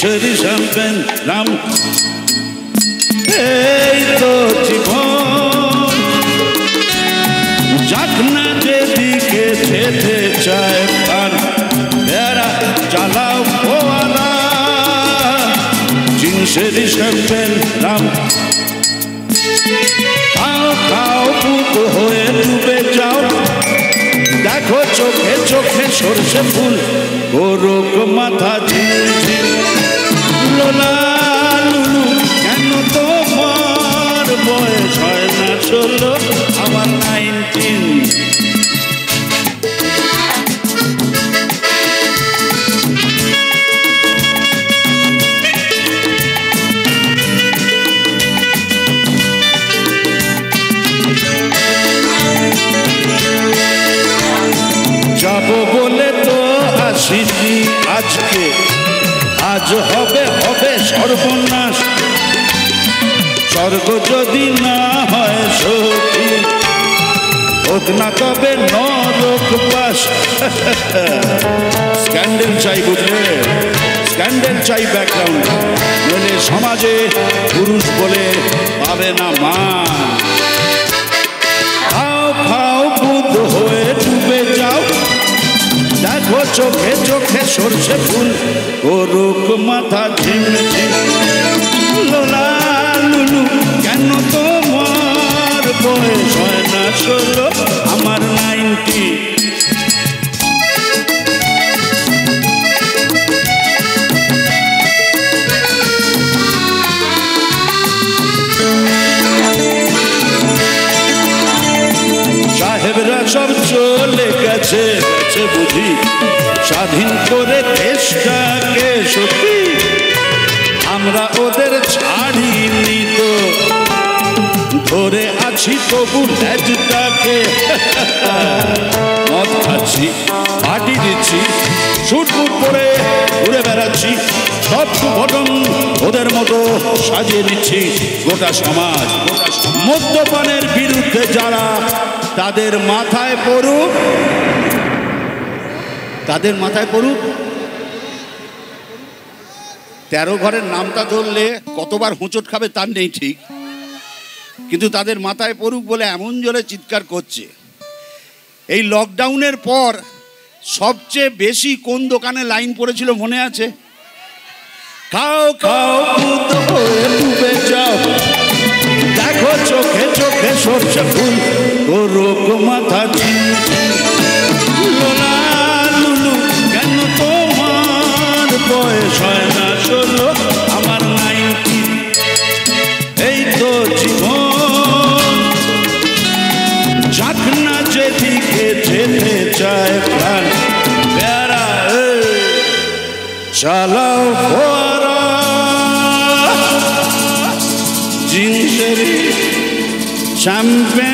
জিন্সেরই champagne নাম। এই তো জীবন, যাক না যেদিকে যেতে চায় প্রাণ, বেড়া চালাও ফোয়ারা, জিন্সেরই শ্যাম্পেন নাম। খাও খাও পুত হয়ে ডুবে যাও, দেখো চোখে চোখে সরষে ফুল, গোরক মাথা ঝিমঝিম। লোলা লুলু কেন তোমার বয়স হয় না 16, আমার 19। যাবো বলে তো আসিনি আজকে, আজ হবে হবে সর্বনাশ। স্বর্গ যদি না হয় সখী, হোক না তবে নরক বাস। স্ক্যান্ডেল চাই বুঝলে, স্ক্যান্ডেল চাই ব্যাকগ্রাউন্ড, নইলে সমাজে পুরুষ বলে পাবে না মা। খাও খাও বুধ হয়ে ডুবে যাও, দেখো চোখে চোখে সরষে ফুল, গোরক মাথা ঝিমঝিম। লোলা লুলু কেন তোমার বয়স হয় না 16, আমার 19। সাহেবরা সব চলে গেছে বুঝি, স্বাধীন করে দেশটাকে সত্যি, আমরা ওদের ছাড়িনি তো, ধরে আছি তবু ল্যাজটাকে। মদ খাচ্ছি, পার্টি দিচ্ছি, শুট বুট পরে ঘুরে বেড়াচ্ছি, সব ঘটন ওদের মতো সাজিয়ে নিচ্ছি গোটা সমাজ। মদ্যপানের বিরুদ্ধে যারা, তাদের মাথায় পড়ুক, তাদের মাথায় পড়ুক। 13 ঘরের নামটা ধরলে কতবার হোঁচট খাবে তার নেই ঠিক, কিন্তু তাদের মাথায় পড়ুক বলে এমন জোরে চিৎকার করছে। এই লকডাউনের পর সবচেয়ে বেশি কোন দোকানে লাইন পড়েছিল মনে আছে? খাও খাও পুত হয়ে ডুবে যাও, দেখো চোখে চোখে সরষে ফুল, গোরক মাথা ঝিমঝিম। লোলা লুলু কেন তোমার বয়স হয় না 16, আমার 19। এই তো জীবন, যাক না যেদিকে যেতে চায় প্রাণ, বেড়া চালাও ফোয়ারা, জিন্সেরই শ্যাম্পেন।